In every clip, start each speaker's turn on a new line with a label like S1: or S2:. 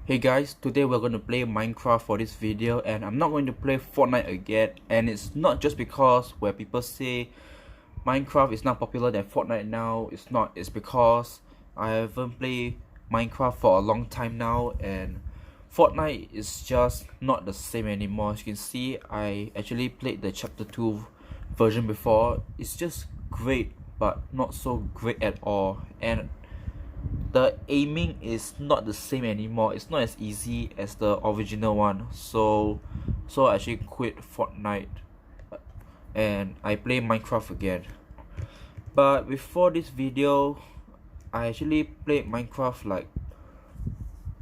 S1: Hey guys, today we're going to play Minecraft for this video, and I'm not going to play Fortnite again. And it's not just because where people say Minecraft is not popular than Fortnite now. It's not. It's because I haven't played Minecraft for a long time now, and Fortnite is just not the same anymore. As you can see, I actually played the chapter 2 version before. It's just great, but not so great at all. And the aiming is not the same anymore. It's not as easy as the original one. So I actually quit Fortnite and I play Minecraft again. But before this video, I actually played Minecraft like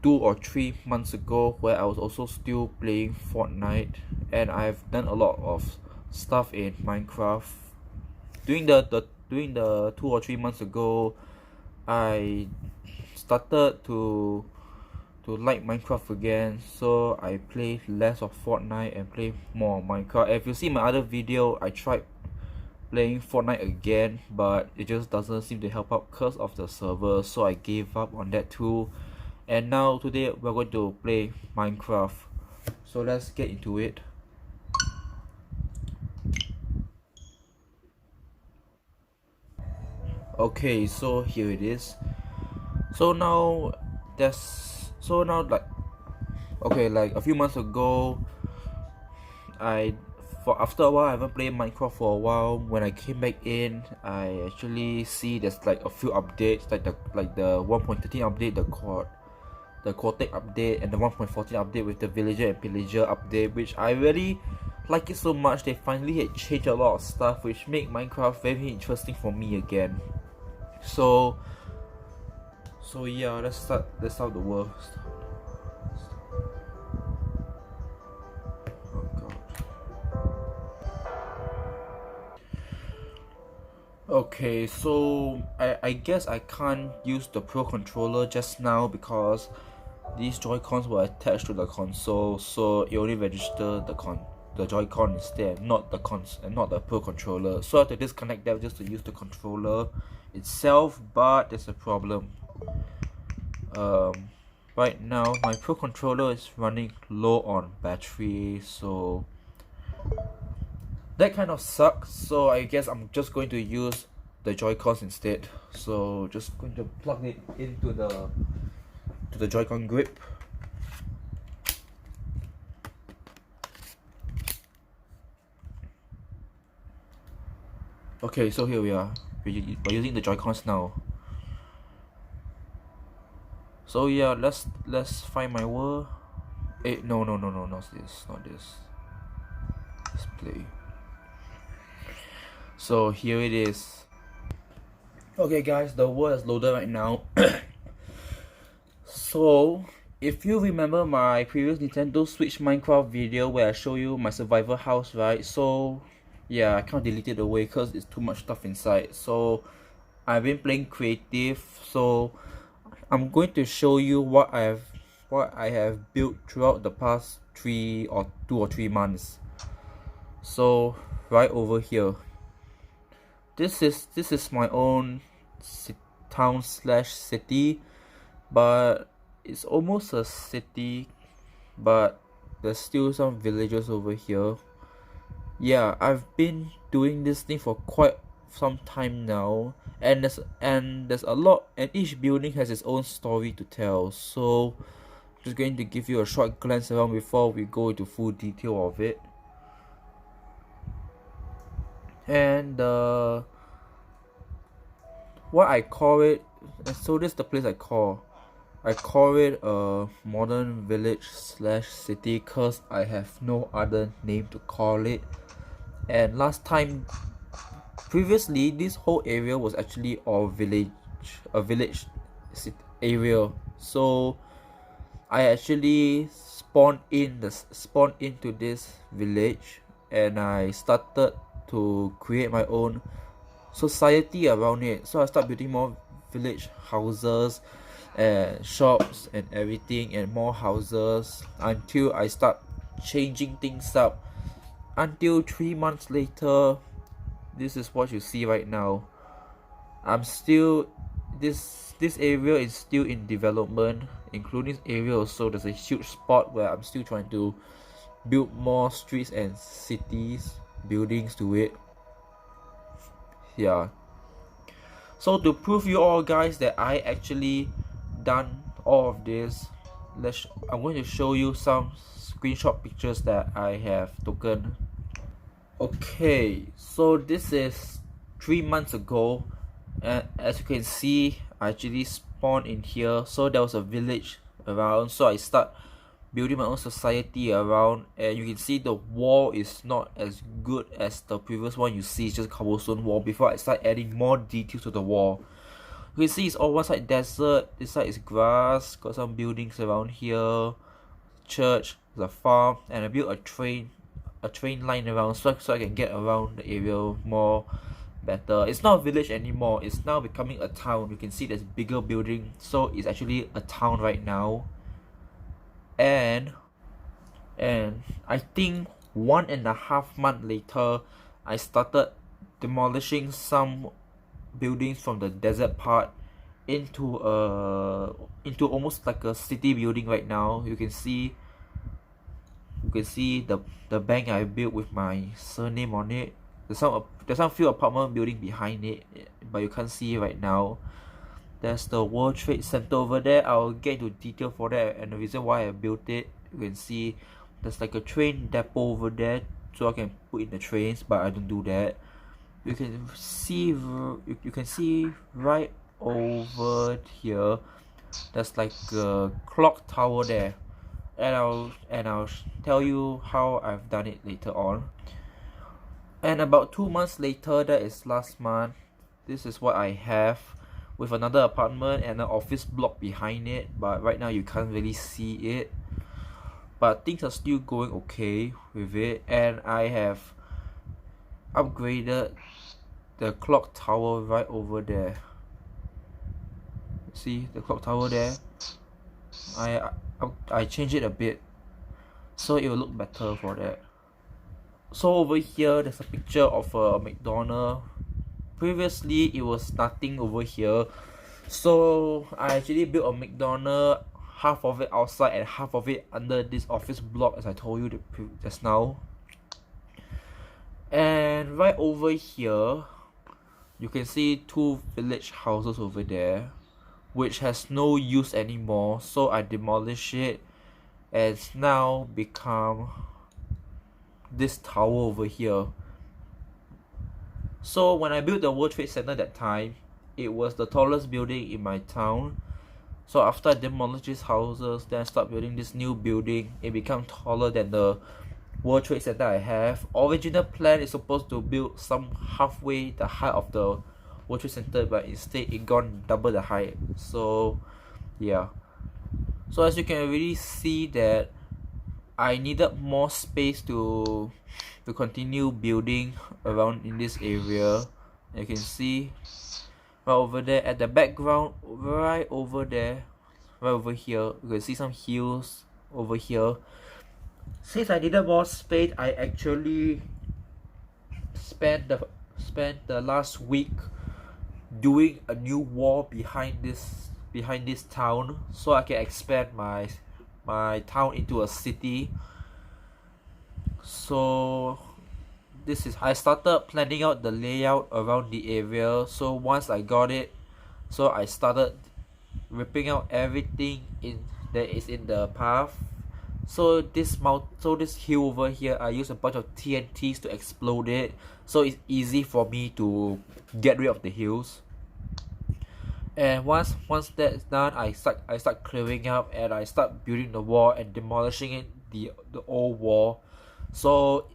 S1: 2 or 3 months ago, where I was also still playing Fortnite, and I've done a lot of stuff in Minecraft. During the 2 or 3 months ago, I started to like Minecraft again, so I play less of Fortnite and play more of Minecraft. If you see my other video, I tried playing Fortnite again, but it just doesn't seem to help out because of the server, so I gave up on that too. And now today we're going to play Minecraft, so let's get into it. Okay, so here it is. So now like a few months ago, after a while I haven't played Minecraft for a while. When I came back in, I actually see there's like a few updates, like the 1.13 update, the Cortex update, and the 1.14 update with the villager and pillager update, which I really like it so much. They finally had changed a lot of stuff, which make Minecraft very interesting for me again. So yeah, let's start the world. Oh god. Okay, so I guess I can't use the Pro Controller just now because these Joy-Cons were attached to the console, so it only registered the Joy-Con instead, not the Pro Controller. So I have to disconnect that just to use the controller itself, but there's a problem. Right now my Pro Controller is running low on battery, so that kind of sucks. So I guess I'm just going to use the Joy-Cons instead. So just going to plug it into the Joy-Con grip. Okay, so here we are. We're using the Joy-Cons now. So yeah, let's find my world. No, not this. Let's play. So here it is. Okay guys, the world is loaded right now. So if you remember my previous Nintendo Switch Minecraft video where I show you my survival house, right? So yeah, I can't delete it away because it's too much stuff inside. So I've been playing creative, so I'm going to show you what I have built throughout the past 2 or 3 months. So right over here, this is my own town slash city, but it's almost a city, but there's still some villagers over here. Yeah, I've been doing this thing for quite some time now, and there's a lot, and each building has its own story to tell. So just going to give you a short glance around before we go into full detail of it. And what I call it, so this is the place I call it a modern village slash city because I have no other name to call it. And previously this whole area was actually a village area. So I actually spawned into this village, and I started to create my own society around it. So I start building more village houses and shops and everything, and more houses, until I start changing things up, until 3 months later, this is what you see right now. I'm still this area is still in development. Including this area also, there's a huge spot where I'm still trying to build more streets and cities buildings to it. Yeah, so to prove you all guys that I actually done all of this, I'm going to show you some screenshot pictures that I have taken. Okay, so this is 3 months ago, and as you can see, I actually spawned in here. So there was a village around, so I start building my own society around, and you can see the wall is not as good as the previous one you see. It's just cobblestone wall. Before I start adding more details to the wall, you can see it's all one side desert, this side is grass, got some buildings around here, church, the farm, and I built a train line around so I can get around the area more better. It's not a village anymore, it's now becoming a town. You can see there's bigger building, so it's actually a town right now. And I think 1.5 months later, I started demolishing some buildings from the desert part into almost like a city building right now. You can see the bank I built with my surname on it. There's some few apartment building behind it, but you can't see it right now. There's the World Trade Center over there. I'll get into detail for that and the reason why I built it. You can see there's like a train depot over there, so I can put in the trains, but I don't do that. You can see right over here, there's like a clock tower there, and I'll tell you how I've done it later on. And about 2 months later, that is last month, this is what I have, with another apartment and an office block behind it, but right now you can't really see it, but things are still going okay with it. And I have upgraded the clock tower right over there. See the clock tower there? I changed it a bit so it will look better for that. So over here there's a picture of a McDonald's. Previously it was nothing over here, so I actually built a McDonald's, half of it outside and half of it under this office block, as I told you just now. And right over here you can see 2 village houses over there, which has no use anymore, so I demolished it and it's now become this tower over here. So when I built the World Trade Center that time, it was the tallest building in my town. So after I demolished these houses, then I started building this new building. It became taller than the World Trade Center I have. Original plan is supposed to build some halfway the height of the World Trade Center, but instead it gone double the height. So yeah. So as you can already see that I needed more space to continue building around in this area. You can see right over there at the background, right over there, right over here, you can see some hills over here. Since I needed more space, I actually spent the last week doing a new wall behind this town, so I can expand my town into a city. So I started planning out the layout around the area. So once I got it, so I started ripping out everything that is in the path. So this hill over here, I use a bunch of TNTs to explode it, so it's easy for me to get rid of the hills. And once that's done, I start clearing up and I start building the wall and demolishing it, the old wall, so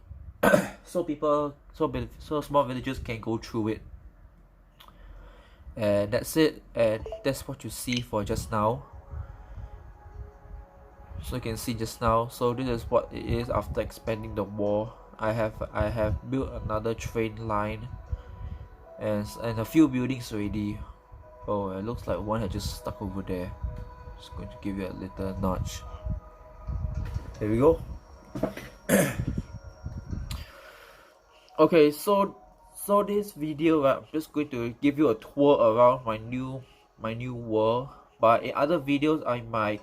S1: so small villagers can go through it. And that's it, and that's what you see for just now. So you can see just now, so this is what it is after expanding the wall. I have built another train line and a few buildings already. Oh, it looks like one had just stuck over there. Just going to give you a little nudge. There we go. Okay, so this video, I'm just going to give you a tour around my my new world. But in other videos, I might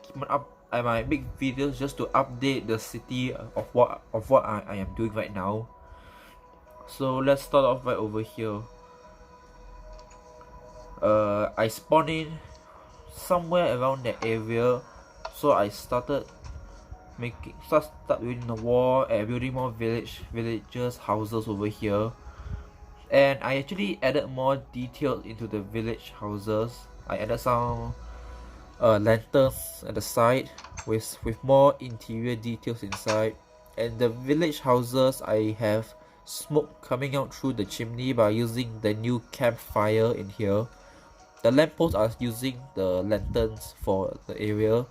S1: make videos just to update the city of what I am doing right now. So let's start off right over here. I spawned in somewhere around that area, so I started building the wall and building more villagers houses over here. And I actually added more details into the village houses. I added some lanterns at the side with more interior details inside. And the village houses, I have smoke coming out through the chimney by using the new campfire in here. The lampposts are using the lanterns for the area,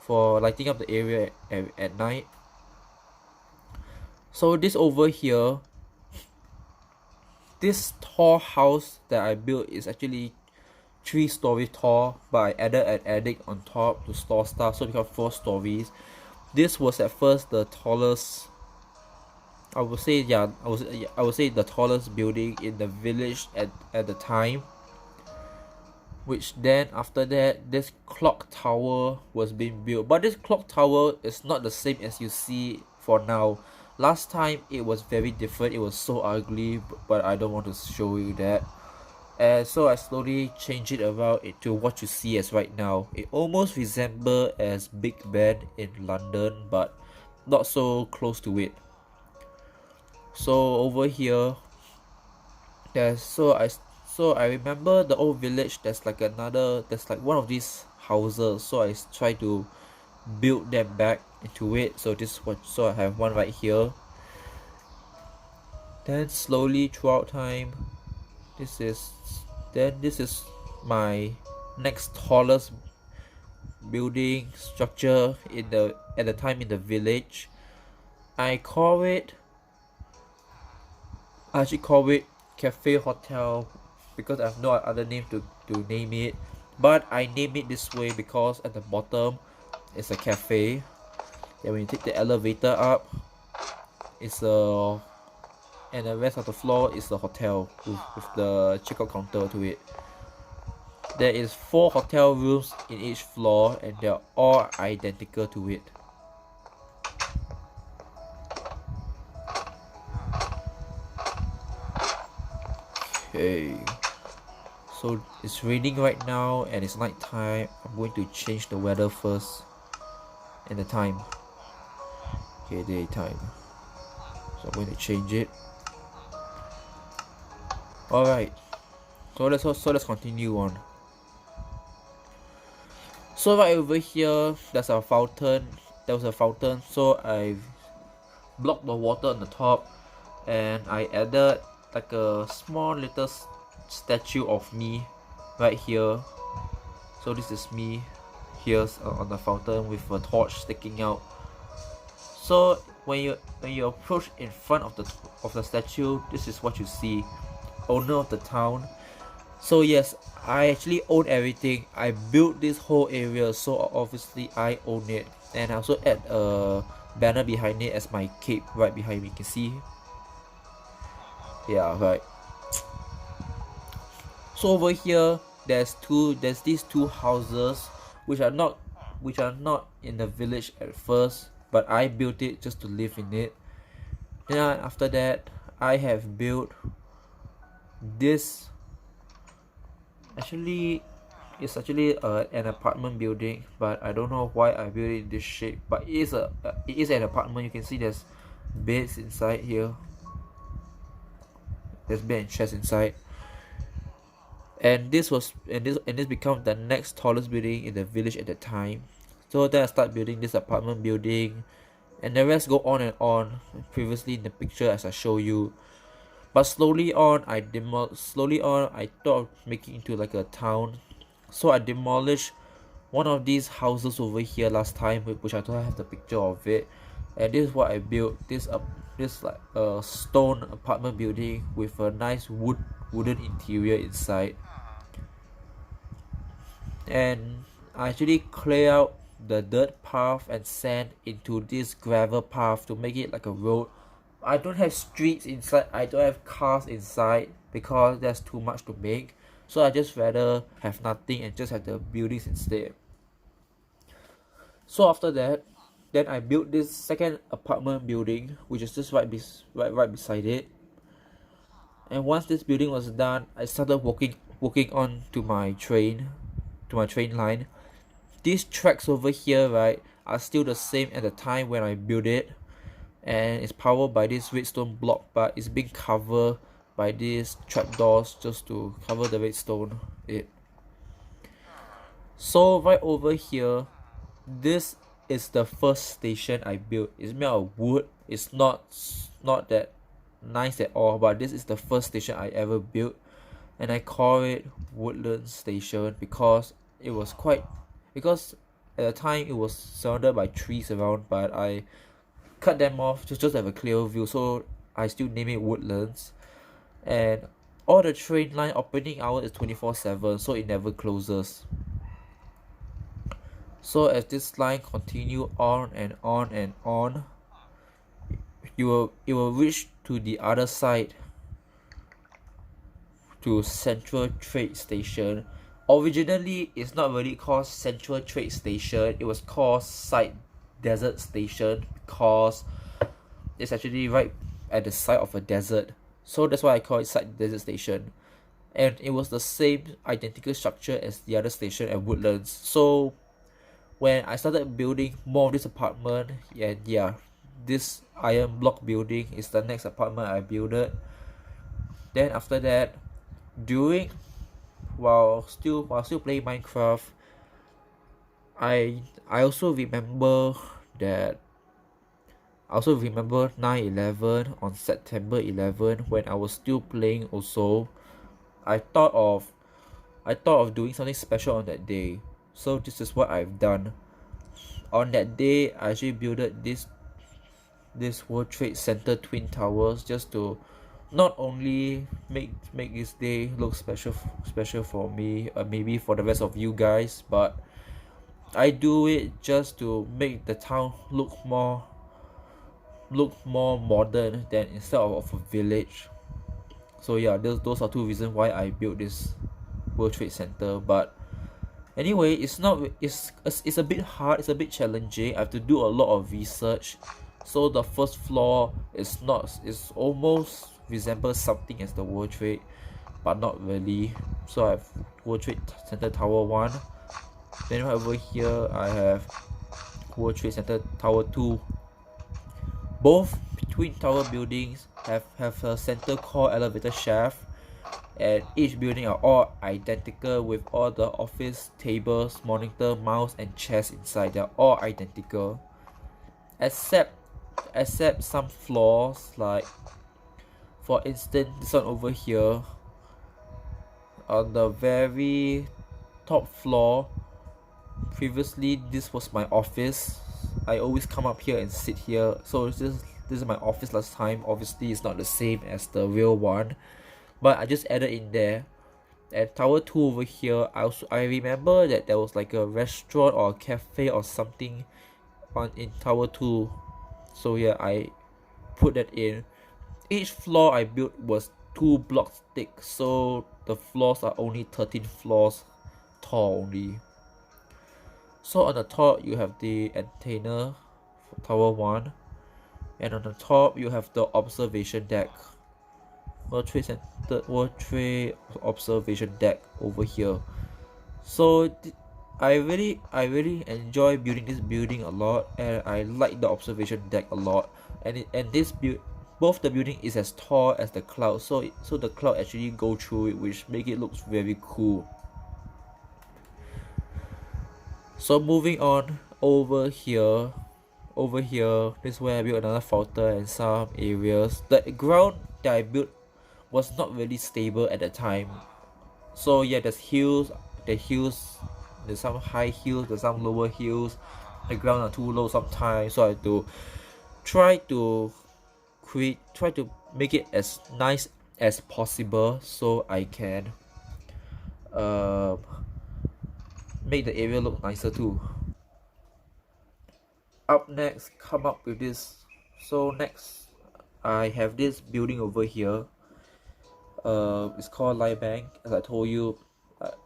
S1: for lighting up the area at night. So this over here, this tall house that I built is actually 3 stories tall, but I added an attic on top to store stuff, so it became 4 stories. This was at first the tallest, I would say the tallest building in the village at the time. Which then after that, this clock tower was being built. But this clock tower is not the same as you see for now. Last time it was very different. It was so ugly, but I don't want to show you that. And so I slowly changed it around into what you see as right now. It almost resembles as Big Ben in London, but not so close to it. So over here, so I remember the old village. There's like one of these houses. So I try to build them back into it. So I have one right here. Then slowly throughout time, this is my next tallest building structure at the time in the village. I actually call it Cafe Hotel because I have no other name to name it, but I name it this way because at the bottom it's a cafe. Then when you take the elevator up, and the rest of the floor is the hotel with the checkout counter to it. There is 4 hotel rooms in each floor, and they're all identical to it. Okay, so it's raining right now and it's night time. I'm going to change the weather first and the time. Okay, daytime. So I'm going to change it. Alright, so let's continue on. So right over here, there's a fountain. There was a fountain, so I blocked the water on the top, and I added like a small little statue of me right here. So this is me here on the fountain with a torch sticking out. So when you approach in front of the statue, this is what you see. Owner of the town. So yes, I actually own everything. I built this whole area, so obviously I own it. And I also add a banner behind it as my cape right behind me. You can see. Yeah, right. So over here, there's these 2 houses which are not in the village at first, but I built it just to live in it. Then after that, I have built this. It's actually an apartment building, but I don't know why I built it in this shape. But it is an apartment. You can see there's beds inside here. There's bed and chest inside. And this became the next tallest building in the village at the time. So then I start building this apartment building, and the rest go on and on. Previously in the picture as I show you. But slowly on, I thought of making into like a town. So I demolished one of these houses over here last time, which I don't have the picture of it. And this is what I built. This like a stone apartment building with a nice wooden interior inside. And I actually clear out the dirt path and sand into this gravel path to make it like a road. I don't have streets inside, I don't have cars inside because there's too much to make. So I just rather have nothing and just have the buildings instead. So after that, then I built this second apartment building, which is just right beside it. And once this building was done, I started walking on to my train line. These tracks over here, right, are still the same at the time when I built it, and it's powered by this redstone block, but it's being covered by these trapdoors just to cover the redstone. So right over here, this is the first station I built. It's made of wood. It's not that nice at all, but this is the first station I ever built, and I call it Woodland Station because it was quite because at the time it was surrounded by trees around, but I cut them off to just have a clear view, so I still name it Woodlands. And all the train line operating hour is 24/7, so it never closes. So as this line continue on and on and on, it will reach to the other side, to Central Trade Station. Originally, it's not really called Central Trade Station. It was called Side Desert Station because it's actually right at the side of a desert. So that's why I call it Side Desert Station. And it was the same identical structure as the other station at Woodlands. So when I started building more of this apartment, and yeah, this iron block building is the next apartment I built. Then after that, during while still playing Minecraft, I also remember that 9/11 on September 11 when I was still playing also. I thought of doing something special on that day. So this is what I've done. On that day, I actually built this World Trade Center Twin Towers just to not only make this day look special for me, maybe for the rest of you guys, but I do it just to make the town look more modern than instead of a village. So yeah, those are two reasons why I built this World Trade Center. But anyway, it's a bit hard, it's a bit challenging. I have to do a lot of research. So the first floor is almost resembles something as the World Trade, but not really. So I have World Trade Center Tower 1. Then right over here I have World Trade Center Tower 2. Both twin tower buildings have a center core elevator shaft, and each building are all identical with all the office tables, monitor, mouse and chairs inside. They're all identical, except some floors, like for instance this one over here. On the very top floor, previously this was my office. I always come up here and sit here. So this is my office last time. Obviously it's not the same as the real one, but I just added in there. And tower 2 over here, I remember that there was like a restaurant or a cafe or something in tower 2. So yeah, I put that in. Each floor I built was 2 blocks thick, so the floors are only 13 floors tall only. So on the top you have the antenna for tower 1, and on the top you have the observation deck. World Trade observation deck over here. So I really enjoy building this building a lot, and I like the observation deck a lot. And both the building is as tall as the cloud, so the cloud actually go through it, which make it looks very cool. So moving on over here, this is where I built another fountain and some areas. The ground that I built was not really stable at the time. So yeah, there's some high hills, there's some lower hills. The ground are too low sometimes, so I have to try to make it as nice as possible so I can make the area look nicer too. Up next, come up with this. So next, I have this building over here. it's called Light Bank. As I told you,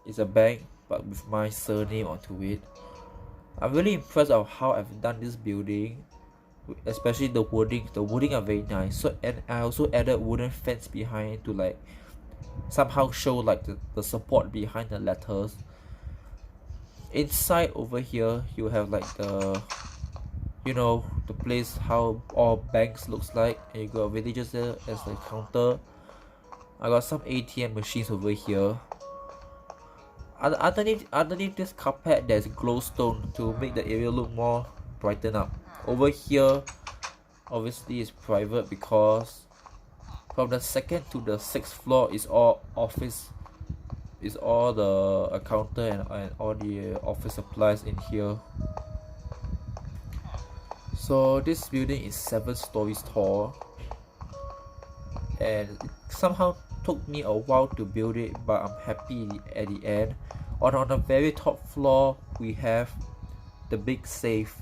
S1: it's a bank but with my surname onto it. I'm really impressed of how I've done this building, especially the wording. The wording are very nice. So, and I also added wooden fence behind to like somehow show like the support behind the letters. Inside over here you have like the, you know, the place how all banks looks like, and you got villagers there as the counter. I got some ATM machines over here. Underneath this carpet there's glowstone to make the area look more brighten up. Over here obviously is private because from the 2nd to the 6th floor is all office, is all the counter and all the office supplies in here. So this building is 7 stories tall, and it somehow took me a while to build it, but I'm happy at the end. On the very top floor we have the big safe.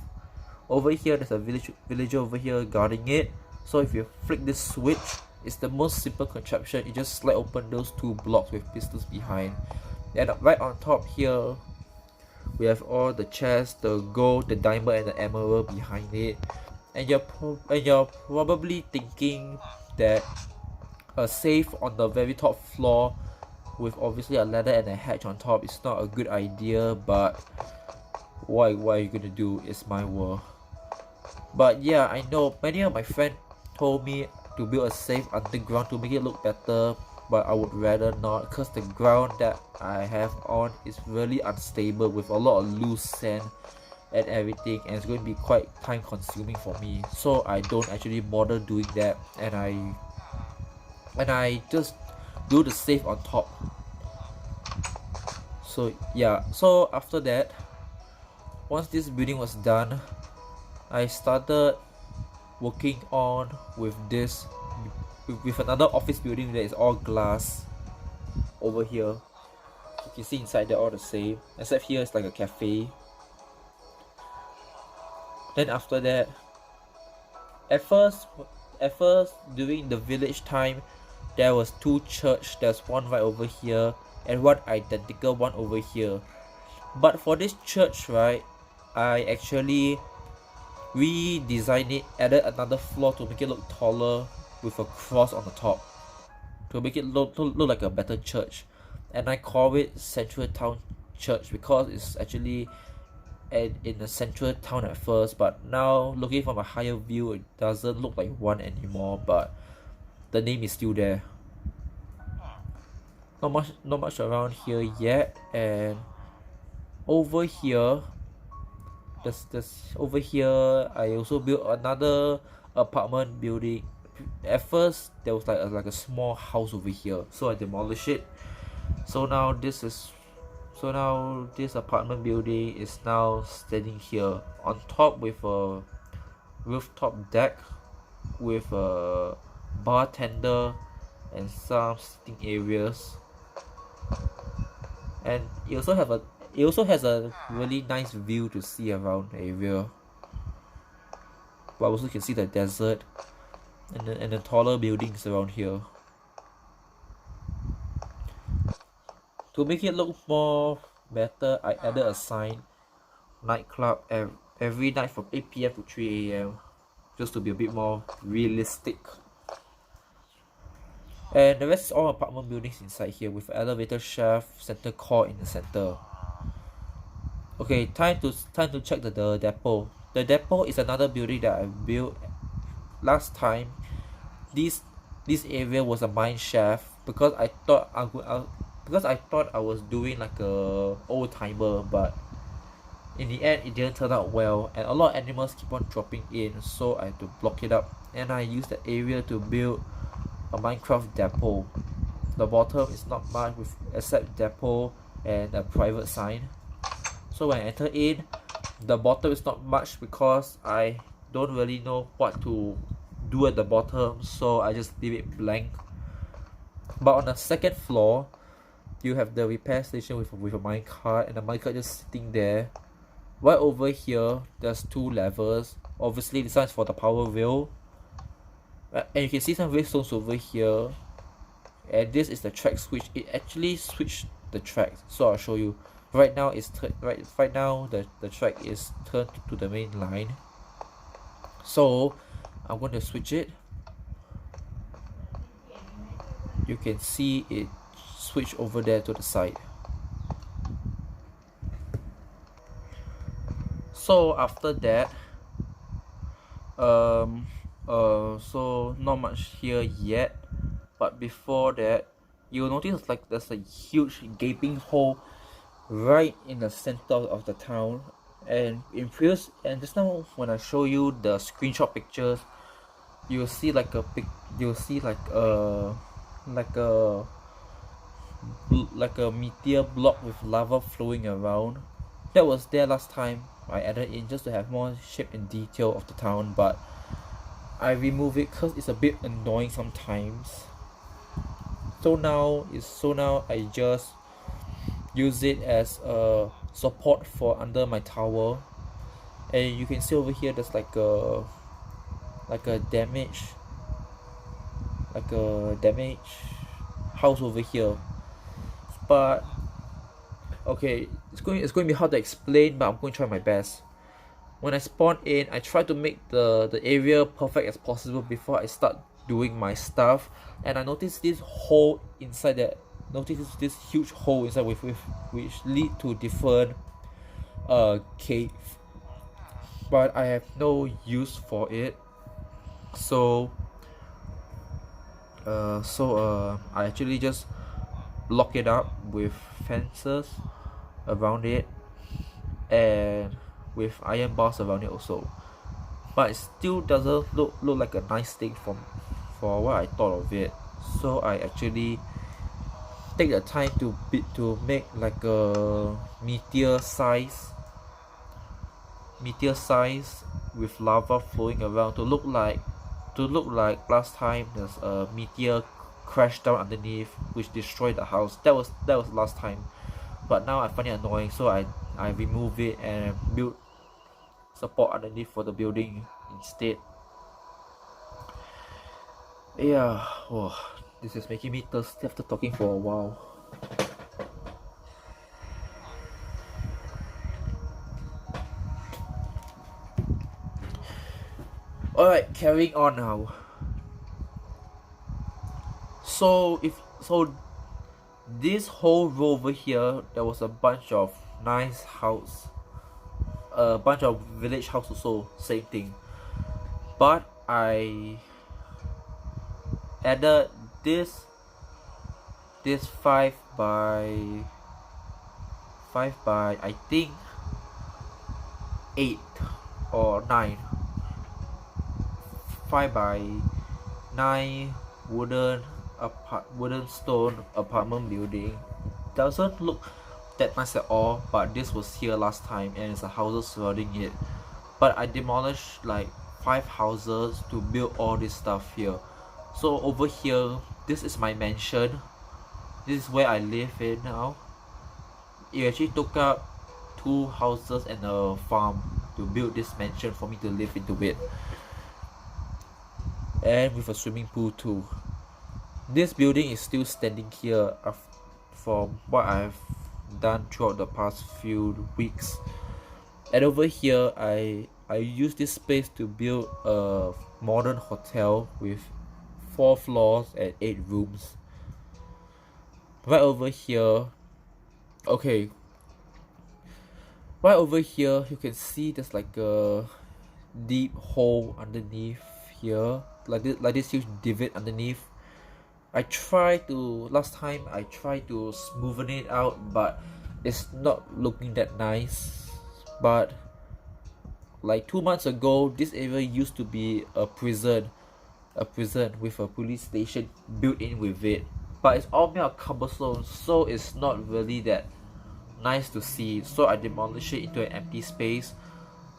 S1: Over here there's a villager over here guarding it. So if you flick this switch, it's the most simple contraption. You just slide open those 2 blocks with pistols behind. And right on top here we have all the chests, the gold, the diamond and the emerald behind it. And you're probably thinking that a safe on the very top floor with obviously a ladder and a hatch on top is not a good idea, but what are you gonna do? It's my world. But yeah, I know many of my friends told me to build a safe underground to make it look better, but I would rather not, because the ground that I have on is really unstable with a lot of loose sand and everything, and it's going to be quite time consuming for me. So I don't actually bother doing that, and I just do the safe on top. So yeah, so after that, once this building was done, I started working on with this with another office building that is all glass. Over here you can see inside they're all the same, except here it's like a cafe. Then after that, at first during the village time, there was 2 church. There's one right over here and one identical one over here. But for this church, right, I actually redesigned it, added another floor to make it look taller with a cross on the top to make it look like a better church. And I call it Central Town Church because it's actually in the central town at first, but now looking from a higher view it doesn't look like one anymore, but the name is still there. Not much around here yet. And over here over here I also built another apartment building. At first there was like a small house over here, so I demolished it. So now this apartment building is now standing here on top with a rooftop deck with a bartender and some sitting areas. And it also has a really nice view to see around the area. But also you can see the desert and the taller buildings around here. To make it look more better, I added a sign, nightclub every night from 8 PM to 3 AM, just to be a bit more realistic. And the rest is all apartment buildings inside here with elevator shaft, center core in the center. Okay, time to check the depot. The depot is another building that I built last time. This area was a mine shaft because I thought I was doing like a old timer, but in the end it didn't turn out well, and a lot of animals keep on dropping in, so I had to block it up, and I used the area to build a Minecraft depot. The bottom is not much with except depot and a private sign. So when I enter in, the bottom is not much because I don't really know what to do at the bottom, so I just leave it blank. But on the 2nd floor you have the repair station with a minecart, and the minecart just sitting there. Right over here there's 2 levels. Obviously this one is for the power rail, and you can see some redstones over here. and this is the track switch. It actually switched the track, so I'll show you. Right now it's right now the track is turned to the main line, so I'm going to switch it. You can see it switch over there to the side. So after that, so not much here yet, but before that, you'll notice like there's a huge gaping hole right in the center of the town. And just now when I show you the screenshot pictures, you'll see like a meteor block with lava flowing around. That was there last time. I added in just to have more shape and detail of the town, but I remove it because it's a bit annoying sometimes. So now I just use it as a support for under my tower. And you can see over here there's like a damage house over here. But okay, it's going to be hard to explain, but I'm going to try my best. When I spawn in, I try to make the area perfect as possible before I start doing my stuff. And I noticed this hole inside that. Notice this huge hole inside which lead to different cave. But I have no use for it. So I actually just lock it up with fences around it and with iron bars around it also, but it still doesn't look like a nice thing for what I thought of it. So I actually take the time to make like a meteor size with lava flowing around to look like last time there's a meteor crashed down underneath which destroyed the house. That was last time, but now I find it annoying, so I remove it and build support underneath for the building instead. Yeah, oh, this is making me thirsty after talking for a while. Alright, carrying on now. So this whole row over here, there was a bunch of nice house, a bunch of village house also, same thing. But I added this 5 by I think 8 or 9, 5 by 9 wooden stone apartment building. Doesn't look that nice at all, but this was here last time and it's a houses surrounding it. But I demolished like 5 houses to build all this stuff here. So over here, this is my mansion. This is where I live in now. It actually took up 2 houses and a farm to build this mansion for me to live into it, and with a swimming pool too. This building is still standing here from what I've done throughout the past few weeks. And over here I use this space to build a modern hotel with 4 floors and 8 rooms. Right over here, okay, right over here you can see there's like a deep hole underneath here, like this huge divot underneath. Last time I tried to smoothen it out, but it's not looking that nice. But like 2 months ago, this area used to be a prison with a police station built in with it, but it's all made of cobblestone, so it's not really that nice to see. So I demolish it into an empty space.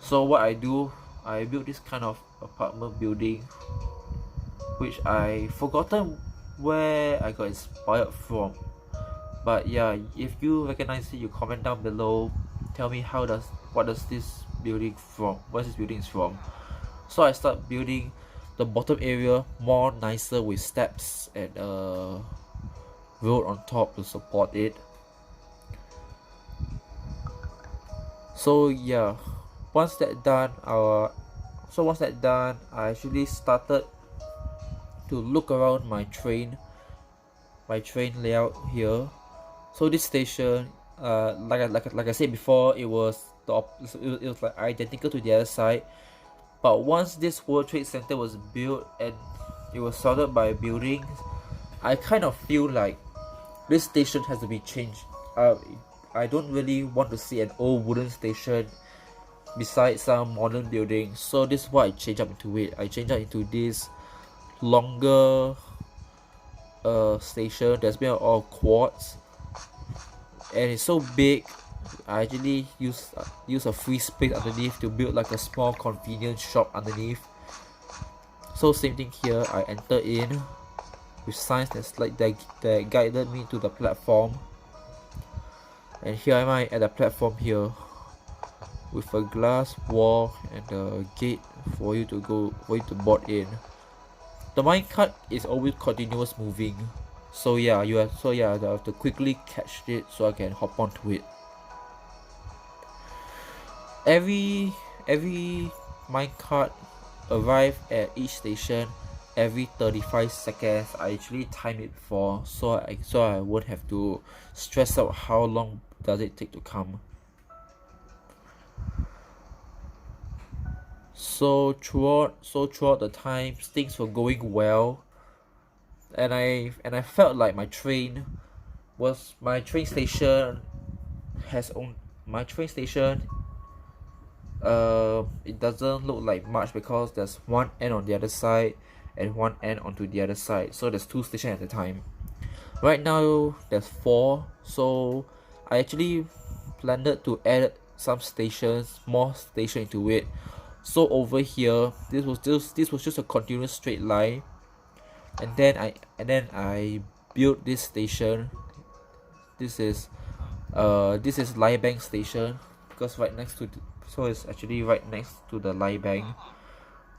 S1: So what I do, I built this kind of apartment building, which I forgotten where I got inspired from. But yeah, if you recognize it, you comment down below. Tell me what is this building from? So I start building the bottom area more nicer with steps and road on top to support it. So yeah, once that done, I actually started to look around my train layout here. So this station, like I said before, it was it was like identical to the other side. But once this World Trade Center was built and it was surrounded by buildings, I kind of feel like this station has to be changed. I don't really want to see an old wooden station beside some modern building. So this is what I changed up into it. I changed up into this longer station that's made of quartz, and it's so big. I actually use a free space underneath to build like a small convenience shop underneath. So same thing here. I enter in with signs that guided me to the platform, and here am I at the platform here with a glass wall and a gate for you to board in. The minecart is always continuous moving, so yeah, I have to quickly catch it so I can hop onto it. Every minecart arrive at each station every 35 seconds. I actually time it before, so I won't have to stress out how long does it take to come. So throughout the time, things were going well, and I felt like my train station has on my train station. It doesn't look like much because there's one end on the other side and one end onto the other side, so there's two stations at a time. Right now there's 4, so I actually planned to add more stations into it. So over here, this was just a continuous straight line, and then I built this station. This is Lie Bank station, because it's actually right next to the Lie Bank.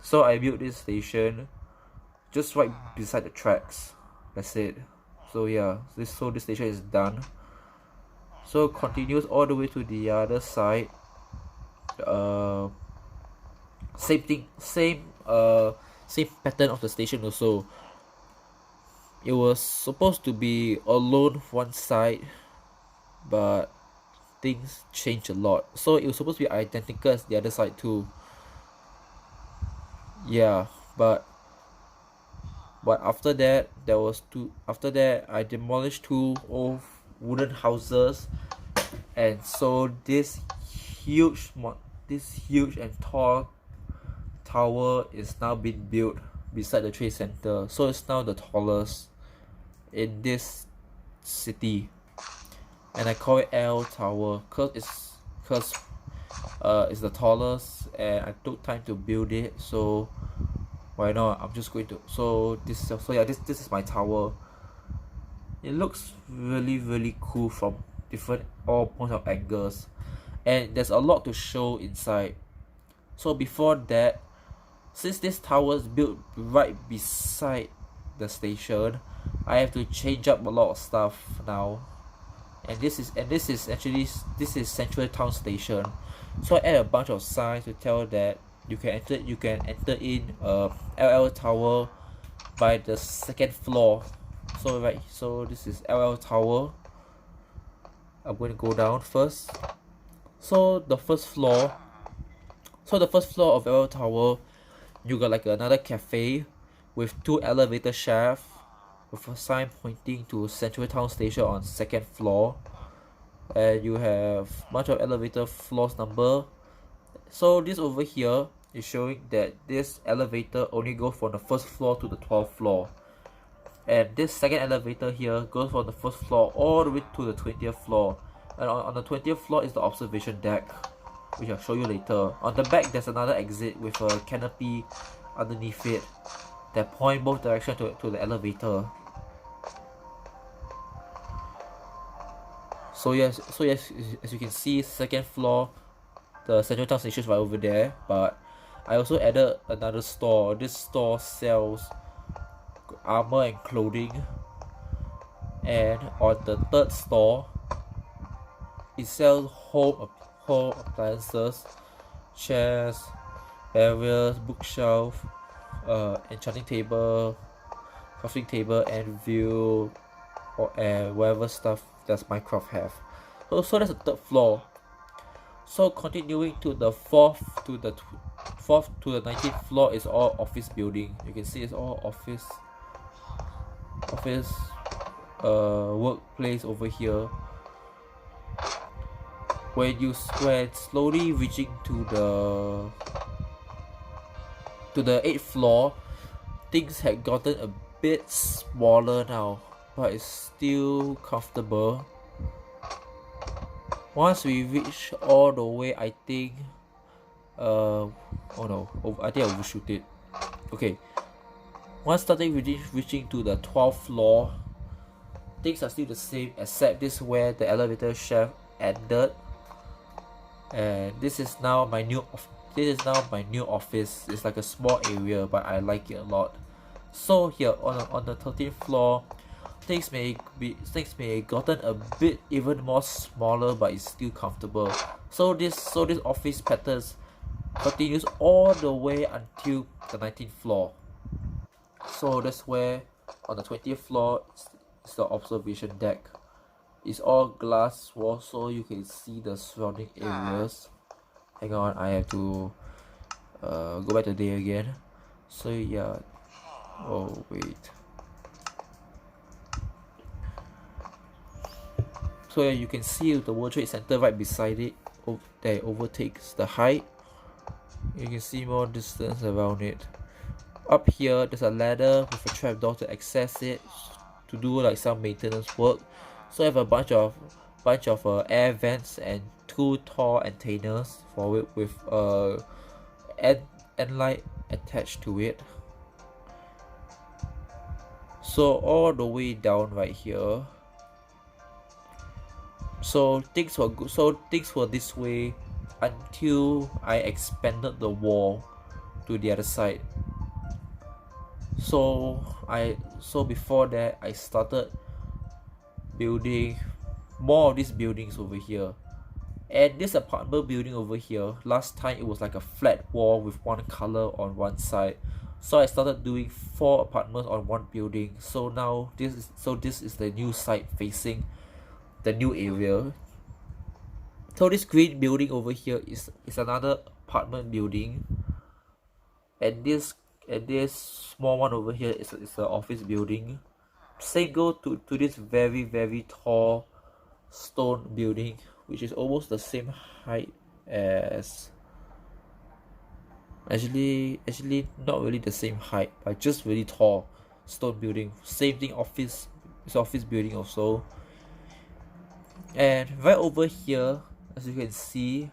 S1: So I built this station just right beside the tracks. That's it. So yeah, this station is done. So continues all the way to the other side. Same thing, same pattern of the station also. It was supposed to be alone one side, but things changed a lot. So it was supposed to be identical as the other side too. Yeah, but after that I demolished 2 old wooden houses, and so this huge and tall tower is now being built beside the trade center. So it's now the tallest in this city, and I call it L Tower because it's the tallest, and I took time to build it, so why not? I'm just going to this is my tower. It looks really cool from all points of angles, and there's a lot to show inside. So before that, since this tower is built right beside the station, I have to change up a lot of stuff now. And this is Central Town Station. So I add a bunch of signs to tell that you can enter in LL Tower by the 2nd floor. So this is LL Tower. I'm going to go down first. So the first floor of LL Tower, you got like another cafe with 2 elevator shafts with a sign pointing to Central Town Station on 2nd floor, and you have bunch of elevator floors number. So this over here is showing that this elevator only goes from the 1st floor to the 12th floor, and this second elevator here goes from the 1st floor all the way to the 20th floor, and on the 20th floor is the observation deck, which I'll show you later. On the back there's another exit with a canopy underneath it that point both directions to the elevator. So yes, as you can see, 2nd floor, the Central Town Station is right over there, but I also added another store. This store sells armor and clothing, And on the third store, it sells home appliances, chairs, various bookshelf, enchanting table, crafting table, anvil, and whatever stuff does Minecraft have. So that's the third floor. So continuing to the fourth to the 19th floor is all office building. You can see it's all office workplace over here. When slowly reaching to the 8th floor, things had gotten a bit smaller now, but it's still comfortable. Once we reach all the way, I think oh no, I think I overshoot it. Okay, once starting reaching to the 12th floor, things are still the same, except this is where the elevator shaft ended, and this is now my new office. It's like a small area, but I like it a lot. So here on the 13th floor, things may gotten a bit even more smaller, but it's still comfortable. So this office patterns continues all the way until the 19th floor. So that's where on the 20th floor is the observation deck. It's all glass walls, so you can see the surrounding areas. Hang on, I have to go back to day again. So yeah, oh wait. So yeah, you can see the World Trade Center right beside it that overtakes the height. You can see more distance around it. Up here there's a ladder with a trapdoor to access it, to do like some maintenance work. So I have a bunch of air vents and 2 tall antennas for it with end light attached to it. So all the way down right here. So things were good. So things were this way until I expanded the wall to the other side. So before that, I started building more of these buildings over here. And this apartment building over here, last time it was like a flat wall with one color on one side. So I started doing 4 apartments on one building. So now this is the new side facing the new area. So this green building over here is another apartment building, and this small one over here is an office building. Same go to this very tall stone building, which is almost the same height as, actually not really the same height, but just really tall stone building. Same thing, office building also. And right over here, as you can see,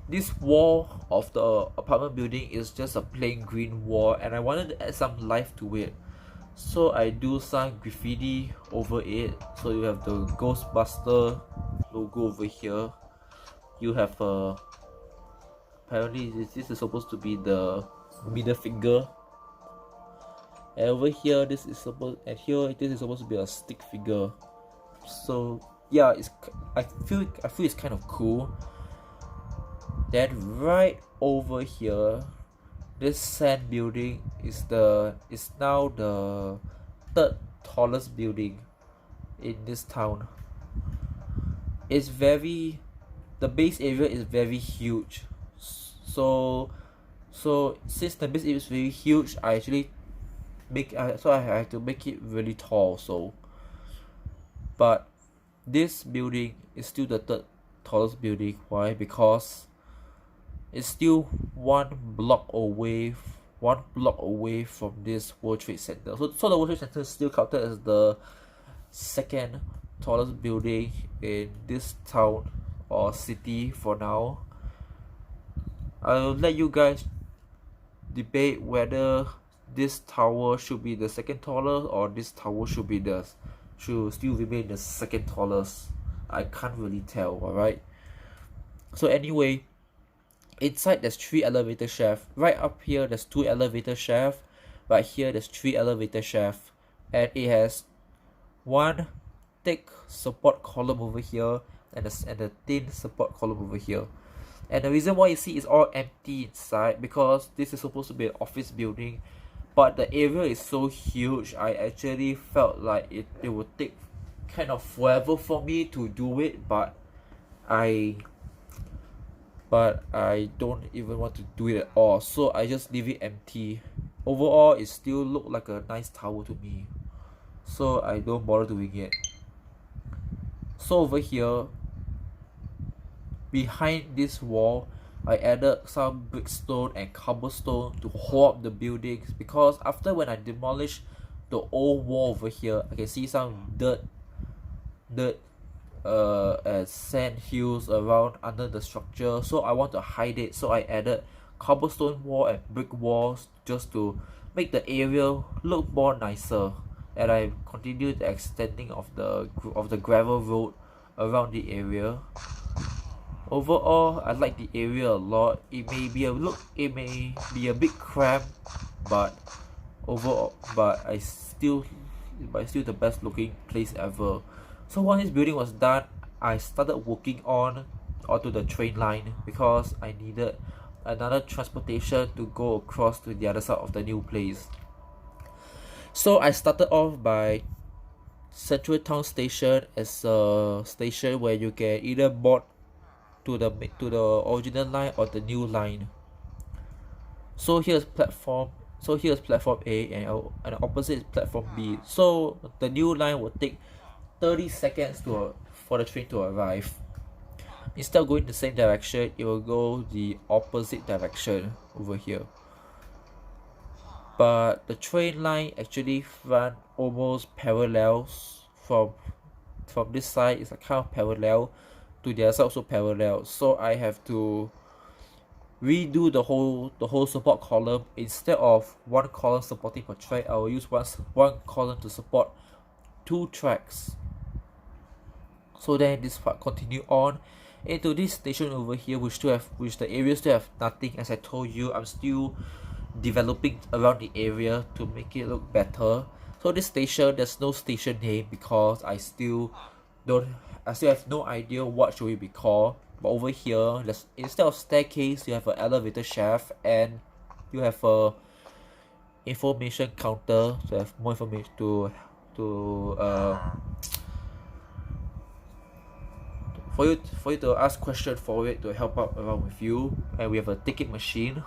S1: this wall of the apartment building is just a plain green wall, and I wanted to add some life to it. So I do some graffiti over it. So you have the Ghostbuster logo over here. You have apparently this is supposed to be the middle finger. And over here this is supposed to be a stick figure. So yeah, I feel it's kind of cool. Then right over here, this sand building is now the 3rd tallest building in this town. The base area is very huge. So since the base area is very huge, I actually I have to make it really tall. So, but this building is still the 3rd tallest building. Why? Because it's still one block away from this World Trade Center. So the World Trade Center is still counted as the 2nd tallest building in this town or city for now. I'll let you guys debate whether this tower should be the 2nd tallest or this tower should still remain the 2nd tallest. I can't really tell. Alright, so anyway, inside there's 3 elevator shafts. Right up here there's 2 elevator shafts. Right here there's 3 elevator shafts. and it has one thick support column over here and a thin support column over here. And the reason why you see it's all empty inside, because this is supposed to be an office building, but the area is so huge, I actually felt like it would take kind of forever for me to do it, but I don't even want to do it at all, so I just leave it empty. Overall, it still looked like a nice tower to me, so I don't bother doing it. So over here, behind this wall, I added some brickstone and cobblestone to hold up the buildings, because after when I demolished the old wall over here, I can see some dirt and sand hills around under the structure, so I want to hide it. So I added cobblestone wall and brick walls just to make the area look more nicer, and I continued the extending of the gravel road around the area. Overall, I like the area a lot. It may be a bit cramped, but overall, but it's still the best looking place ever. So once this building was done, I started working onto the train line, because I needed another transportation to go across to the other side of the new place. So I started off by Central Town Station as a station where you can either board to the original line or the new line. So here's platform A, and opposite is platform B. So the new line will take 30 seconds for the train to arrive. Instead of going the same direction, it will go the opposite direction over here. But the train line actually run almost parallels from this side. It's a kind of parallel to the other side, also parallel. So I have to redo the whole support column. Instead of one column supporting per track, I will use one column to support 2 tracks. So then this part continue on into this station over here, which the area still have nothing. As I told you, I'm still developing around the area to make it look better. So this station, there's no station name, because I still have no idea what should it be called. But over here, instead of staircase, you have an elevator shaft, and you have a information counter to have more information for you to ask questions for it, to help out around with you. And we have a ticket machine.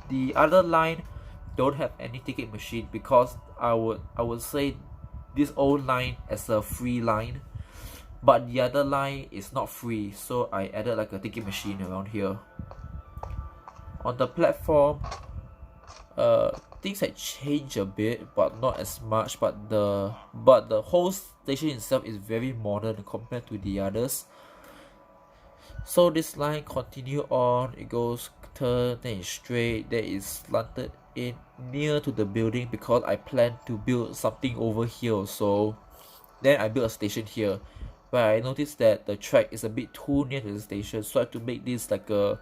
S1: The other line don't have any ticket machine, because I would say this old line as a free line, but the other line is not free, so I added like a ticket machine around here. On the platform, things had changed a bit, but not as much. But the whole station itself is very modern compared to the others. So this line continue on, it goes turn, then it's straight, then it's slanted in near to the building, because I plan to build something over here. So then I built a station here, but I noticed that the track is a bit too near to the station, so I have to make this like a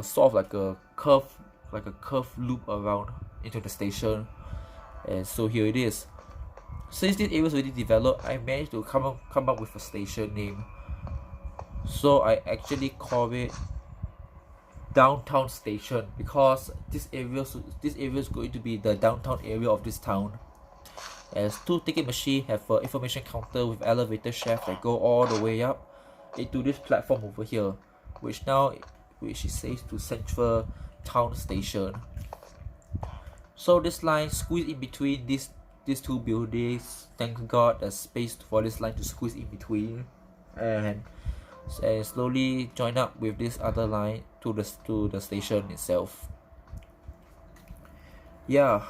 S1: sort of like a curve loop around into the station. And so here it is. Since this area is already developed, I managed to come up with a station name. So I actually call it Downtown Station, because this area is going to be the downtown area of this town. As 2 ticket machines have an information counter with elevator shaft that go all the way up into this platform over here, which it says to Central Town Station. So this line squeeze in between these 2 buildings. Thank God there's space for this line to squeeze in between, and slowly join up with this other line to the station itself. Yeah.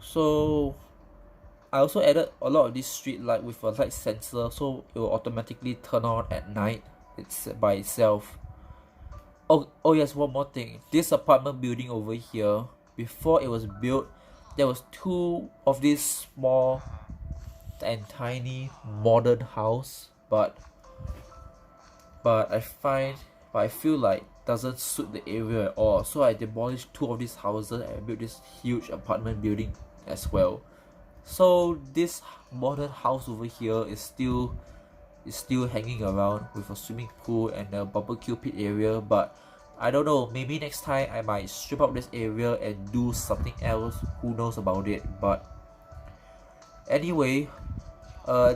S1: So I also added a lot of this street light with a light sensor, so it will automatically turn on at night. It's by itself. Oh yes, one more thing. This apartment building over here, before it was built, there was 2 of these small and tiny modern house, but I feel like doesn't suit the area at all, so I demolished 2 of these houses and built this huge apartment building as well. So this modern house over here is still hanging around with a swimming pool and a barbecue pit area, but I don't know, maybe next time I might strip out this area and do something else, who knows about it. But anyway,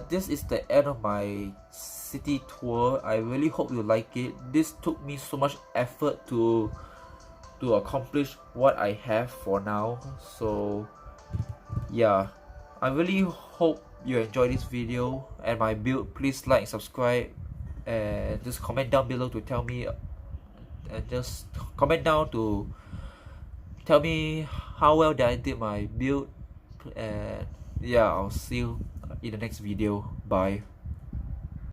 S1: this is the end of my city tour. I really hope you like it. This took me so much effort to accomplish what I have for now. So yeah, I really hope you enjoyed this video and my build. Please like, subscribe, and just comment down below to tell me, and just comment down to tell me how well that I did my build. And yeah, I'll see you in the next video. Bye.